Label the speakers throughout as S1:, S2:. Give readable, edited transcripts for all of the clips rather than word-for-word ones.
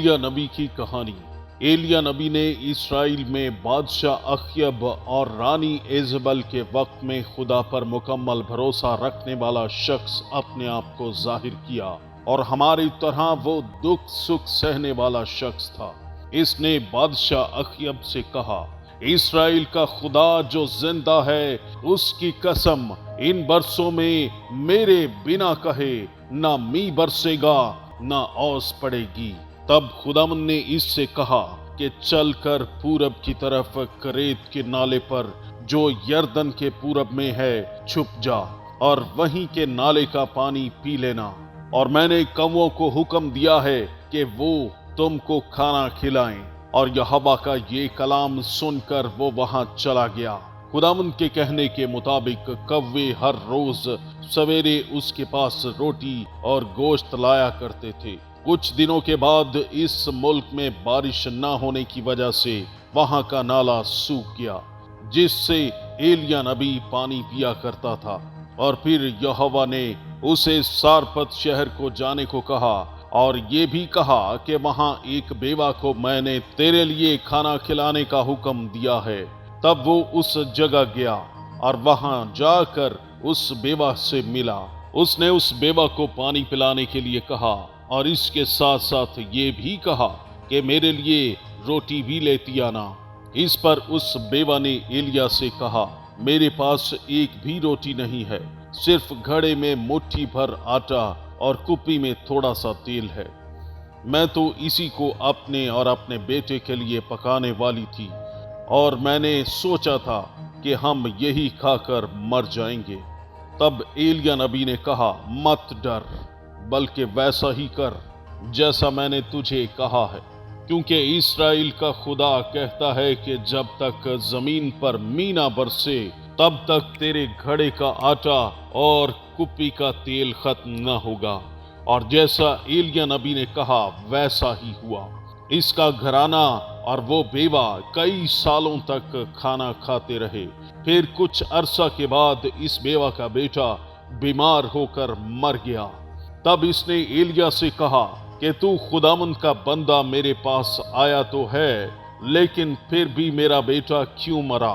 S1: एलिया नबी की कहानी। एलिया नबी ने इस्राइल में बादशाह अख्यब और रानी इज़बल के वक्त में खुदा पर मुकम्मल भरोसा रखने वाला शख्स अपने आप को जाहिर किया और हमारी तरह वो दुख सुख सहने वाला शख्स था। इसने बादशाह अख्यब से कहा, इस्राइल का खुदा जो जिंदा है, उसकी कसम, इन बरसों में मेरे बिना कहे ना मी बरसेगा ना औस पड़ेगी। तब खुदावंद ने इससे कहा कि चलकर पूरब की तरफ करेत के नाले पर जो यरदन के पूरब में है छुप जा और वहीं के नाले का पानी पी लेना। और मैंने कौवों को हुक्म दिया है कि वो तुमको खाना खिलाएं। और यहोवा का ये कलाम सुनकर वो वहां चला गया। खुदावंद के कहने के मुताबिक कौवे हर रोज सवेरे उसके पास रोटी और गोश्त लाया करते थे। कुछ दिनों के बाद इस मुल्क में बारिश न होने की वजह से वहां का नाला सूख गया, जिससे एलिया नबी पानी पिया करता था। और फिर यहोवा ने उसे सारपत शहर को जाने को कहा और ये भी कहा कि वहां एक बेवा को मैंने तेरे लिए खाना खिलाने का हुक्म दिया है। तब वो उस जगह गया और वहां जाकर उस बेवा से मिला। उसने उस बेवा को पानी पिलाने के लिए कहा और इसके साथ साथ ये भी कहा कि मेरे लिए रोटी भी लेती आना। इस पर उस बेवा ने एलिया से कहा, मेरे पास एक भी रोटी नहीं है, सिर्फ घड़े में मुट्ठी भर आटा और कुप्पी में थोड़ा सा तेल है। मैं तो इसी को अपने और अपने बेटे के लिए पकाने वाली थी और मैंने सोचा था कि हम यही खाकर मर जाएंगे। तब एलिया नबी ने कहा, मत डर, बल्कि वैसा ही कर जैसा मैंने तुझे कहा है, क्योंकि इस्राइल का खुदा कहता है कि जब तक जमीन पर मीना बरसे तब तक तेरे घड़े का आटा और कुप्पी का तेल खत्म न होगा। और जैसा एलिया नबी ने कहा वैसा ही हुआ। इसका घराना और वो बेवा कई सालों तक खाना खाते रहे। फिर कुछ अरसा के बाद इस बेवा का बेटा बीमार होकर मर गया। तब इसने एलिया से कहा कि तू खुदावंद का बंदा मेरे पास आया तो है, लेकिन फिर भी मेरा बेटा क्यों मरा?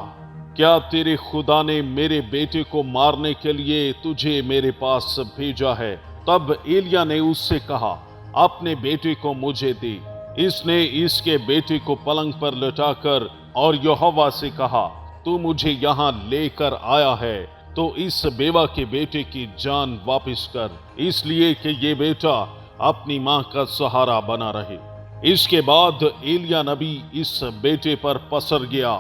S1: क्या तेरे खुदा ने मेरे बेटे को मारने के लिए तुझे मेरे पास भेजा है? तब एलिया ने उससे कहा, अपने बेटे को मुझे दे। इसने इसके बेटे को पलंग पर लटाकर और यहोवा से कहा, तू मुझे यहाँ लेकर आया है तो इस बेवा के बेटे की जान वापस कर, इसलिए कि ये बेटा अपनी मां का सहारा बना रहे। इसके बाद एलिया नबी इस बेटे पर पसर गया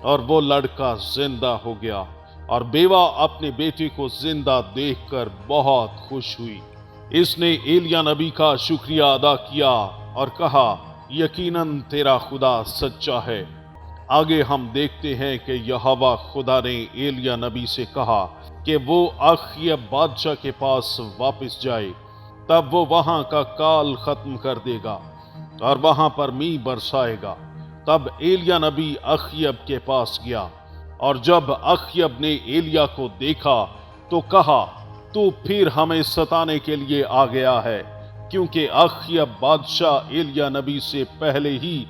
S1: और वो लड़का जिंदा हो गया और बेवा अपने बेटे को जिंदा देखकर बहुत खुश हुई। इसने एलिया नबी का शुक्रिया अदा किया और कहा, यकीनन तेरा खुदा सच्चा है। आगे हम देखते हैं कि यहोवा खुदा ने एलिया नबी से कहा कि वो अख्यब बादशाह के पास वापस जाए, तब वो वहां का काल खत्म कर देगा और वहां पर मी बरसाएगा। तब एलिया नबी अख्यब के पास गया और जब अख्यब ने एलिया को देखा तो कहा, तू फिर हमें सताने के लिए आ गया है, क्योंकि अख्यब बादशाह एलिया नबी से पहले ही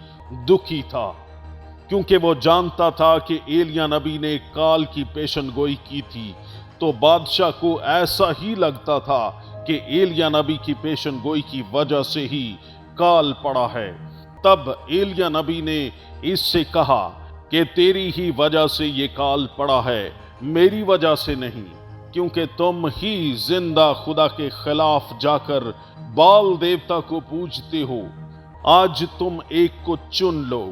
S1: दुखी था, क्योंकि वो जानता था कि एलिया नबी ने काल की पेशनगोई की थी। तो बादशाह को ऐसा ही लगता था कि एलिया नबी की पेशनगोई की वजह से ही काल पड़ा है। तब एलिया नबी ने इससे कहा कि तेरी ही वजह से ये काल पड़ा है, मेरी वजह से नहीं, क्योंकि तुम ही जिंदा खुदा के खिलाफ जाकर बाल देवता को पूजते हो। आज तुम एक को चुन लो,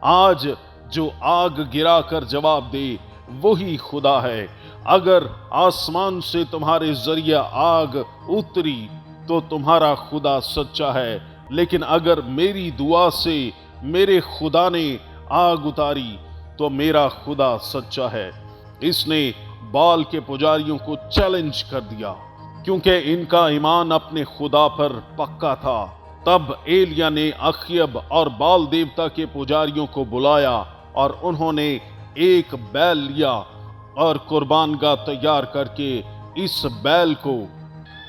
S1: आज जो आग गिराकर जवाब दे वही खुदा है। अगर आसमान से तुम्हारे जरिए आग उतरी तो तुम्हारा खुदा सच्चा है, लेकिन अगर मेरी दुआ से मेरे खुदा ने आग उतारी तो मेरा खुदा सच्चा है। इसने बाल के पुजारियों को चैलेंज कर दिया, क्योंकि इनका ईमान अपने खुदा पर पक्का था। तब एलिया ने अख्यब और बाल देवता के पुजारियों को बुलाया और उन्होंने एक बैल लिया और कुर्बानगाह तैयार करके इस बैल को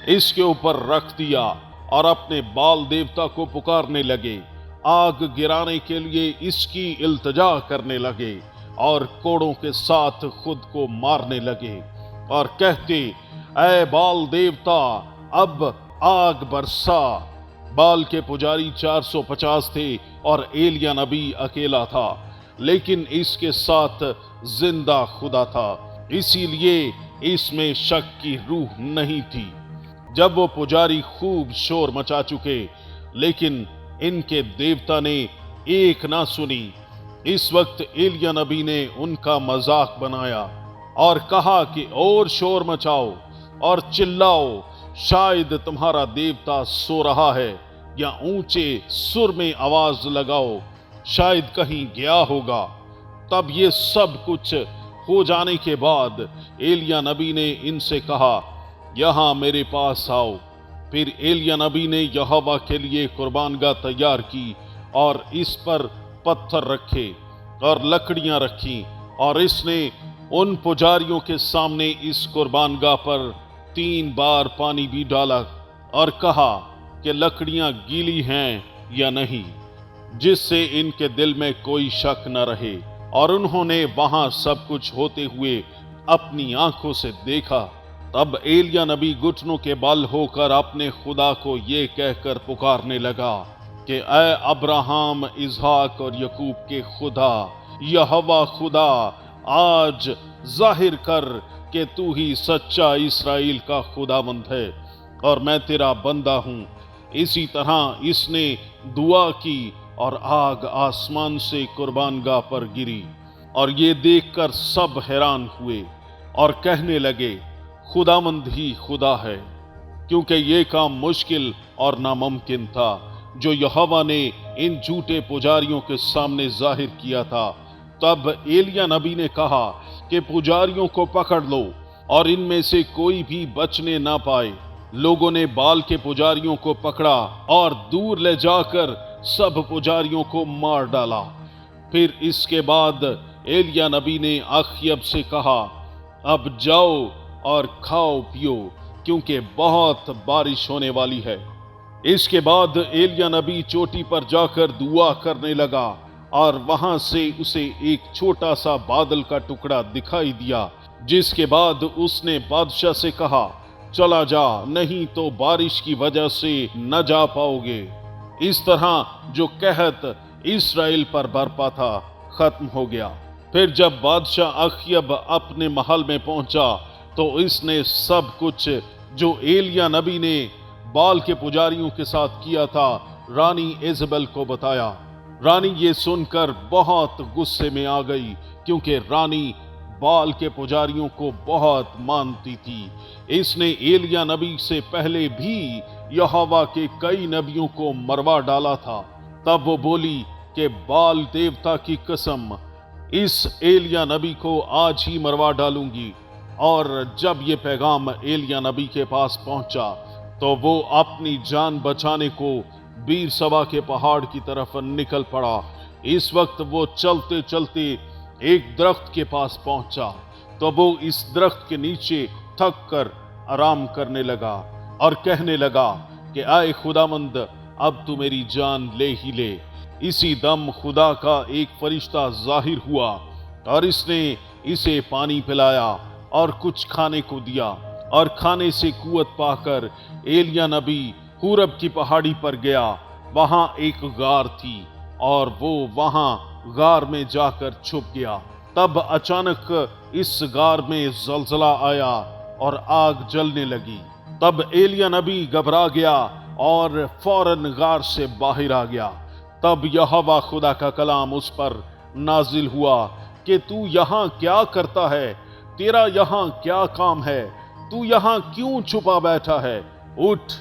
S1: इसके ऊपर रख दिया और अपने बाल देवता को पुकारने लगे, आग गिराने के लिए इसकी इल्तिजा करने लगे और कोड़ों के साथ खुद को मारने लगे और कहते, ऐ बाल देवता अब आग बरसा। बाल के पुजारी 450 थे और एलिया नबी अकेला था, लेकिन इसके साथ जिंदा खुदा था, इसीलिए इसमें शक की रूह नहीं थी। जब वो पुजारी खूब शोर मचा चुके, लेकिन इनके देवता ने एक ना सुनी, इस वक्त एलिया नबी ने उनका मजाक बनाया और कहा कि और शोर मचाओ और चिल्लाओ, शायद तुम्हारा देवता सो रहा है, या ऊंचे सुर में आवाज लगाओ, शायद कहीं गया होगा। तब ये सब कुछ हो जाने के बाद एलिया नबी ने इनसे कहा, यहां मेरे पास आओ। फिर एलिया नबी ने यहोवा के लिए कुर्बानगाह तैयार की और इस पर पत्थर रखे और लकड़ियां रखी, और इसने उन पुजारियों के सामने इस कुर्बानगाह पर 3 बार पानी भी डाला और कहा कि लकड़ियां गीली हैं या नहीं, जिससे इनके दिल में कोई शक न रहे। और उन्होंने वहां सब कुछ होते हुए अपनी आंखों से देखा। तब एलिया नबी घुटनों के बल होकर अपने खुदा को ये कहकर पुकारने लगा कि ऐ अब्राहम, इसहाक और यकूब के खुदा, यहोवा खुदा, आज जाहिर कर कि तू ही सच्चा इस्राएल का खुदावंद है और मैं तेरा बंदा हूं। इसी तरह इसने दुआ की और आग आसमान से कुर्बानगाह पर गिरी, और ये देखकर सब हैरान हुए और कहने लगे, खुदावंद ही खुदा है, क्योंकि ये काम मुश्किल और नामुमकिन था जो यहोवा ने इन झूठे पुजारियों के सामने जाहिर किया था। तब एलिया नबी ने कहा कि पुजारियों को पकड़ लो और इनमें से कोई भी बचने ना पाए। लोगों ने बाल के पुजारियों को पकड़ा और दूर ले जाकर सब पुजारियों को मार डाला। फिर इसके बाद एलिया नबी ने अख्यब से कहा, अब जाओ और खाओ पियो, क्योंकि बहुत बारिश होने वाली है। इसके बाद एलिया नबी चोटी पर जाकर दुआ करने लगा और वहां से उसे एक छोटा सा बादल का टुकड़ा दिखाई दिया, जिसके बाद उसने बादशाह से कहा, चला जा, नहीं तो बारिश की वजह से न जा पाओगे। इस तरह जो कहत इस्राएल पर बरपा था खत्म हो गया। फिर जब बादशाह अख्यब अपने महल में पहुंचा तो इसने सब कुछ जो एलिया नबी ने बाल के पुजारियों के साथ किया था रानी इजबेल को बताया। रानी ये सुनकर बहुत गुस्से में आ गई, क्योंकि रानी बाल के पुजारियों को बहुत मानती थी। इसने एलिया नबी से पहले भी यहोवा के कई नबियों को मरवा डाला था। तब वो बोली कि बाल देवता की कसम, इस एलिया नबी को आज ही मरवा डालूंगी। और जब ये पैगाम एलिया नबी के पास पहुंचा तो वो अपनी जान बचाने को बीर सभा के पहाड़ की तरफ निकल पड़ा। इस वक्त वो चलते चलते एक दरख्त के पास पहुंचा तो वो इस दरख्त के नीचे थक कर आराम करने लगा और कहने लगा कि आए खुदावंद, अब तू मेरी जान ले ही ले। इसी दम खुदा का एक फरिश्ता जाहिर हुआ और इसने इसे पानी पिलाया और कुछ खाने को दिया, और खाने से कुव्वत पाकर एलिया नबी हुरब की पहाड़ी पर गया। वहां एक गार थी और वो वहां गार में जाकर छुप गया। तब अचानक इस गार में जलजला आया और आग जलने लगी। तब एलिया नबी घबरा गया और फौरन गार से बाहर आ गया। तब यहोवा खुदा का कलाम उस पर नाजिल हुआ कि तू यहाँ क्या करता है? तेरा यहाँ क्या काम है? तू यहाँ क्यों छुपा बैठा है? उठ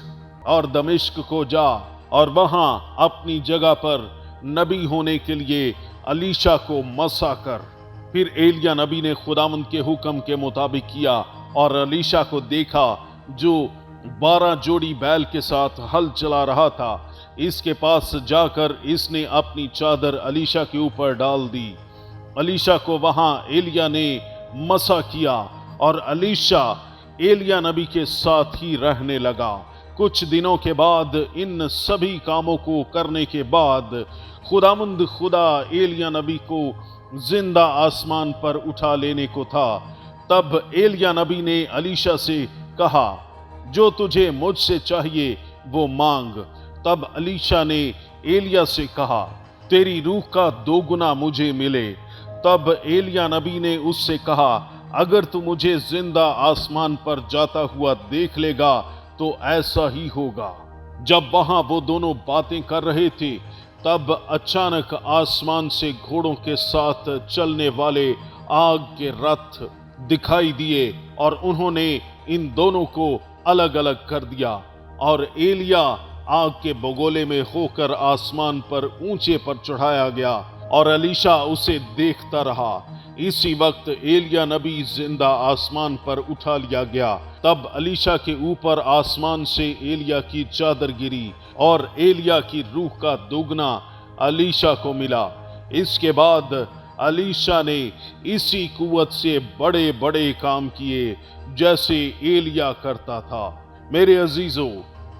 S1: और दमिश्क को जा और वहां अपनी जगह पर नबी होने के लिए अलीशा को मसा कर। फिर एलिया नबी ने खुदावंद के हुक्म के मुताबिक किया और अलीशा को देखा, जो 12 जोड़ी बैल के साथ हल चला रहा था। इसके पास जाकर इसने अपनी चादर अलीशा के ऊपर डाल दी। अलीशा को वहां एलिया ने मसा किया और अलीशा एलिया नबी के साथ ही रहने लगा। कुछ दिनों के बाद, इन सभी कामों को करने के बाद, खुदावंद खुदा एलिया नबी को जिंदा आसमान पर उठा लेने को था। तब एलिया नबी ने अलीशा से कहा, जो तुझे मुझसे चाहिए वो मांग। तब अलीशा ने एलिया से कहा, तेरी रूह का 2 गुना मुझे मिले। तब एलिया नबी ने उससे कहा, अगर तू मुझे जिंदा आसमान पर जाता हुआ देख लेगा तो ऐसा ही होगा। जब वहां वो दोनों बातें कर रहे थे, तब अचानक आसमान से घोड़ों के साथ चलने वाले आग के रथ दिखाई दिए और उन्होंने इन दोनों को अलग अलग कर दिया। और एलिया आग के बगोले में होकर आसमान पर ऊंचे पर चढ़ाया गया और अलीशा उसे देखता रहा। इसी वक्त एलिया नबी जिंदा आसमान पर उठा लिया गया। तब अलीशा के ऊपर आसमान से एलिया की चादर गिरी और एलिया की रूह का 2 गुना अलीशा को मिला। इसके बाद अलीशा ने इसी कुव्वत से बड़े बड़े काम किए जैसे एलिया करता था। मेरे अजीजों,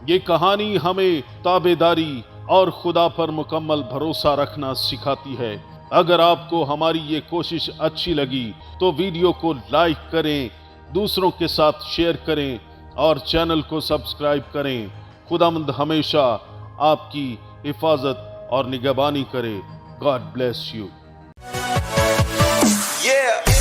S1: ये कहानी हमें ताबेदारी और खुदा पर मुकम्मल भरोसा रखना सिखाती है। अगर आपको हमारी ये कोशिश अच्छी लगी तो वीडियो को लाइक करें, दूसरों के साथ शेयर करें और चैनल को सब्सक्राइब करें। खुदावंद हमेशा आपकी हिफाजत और निगहबानी करे। God bless you.
S2: Yeah.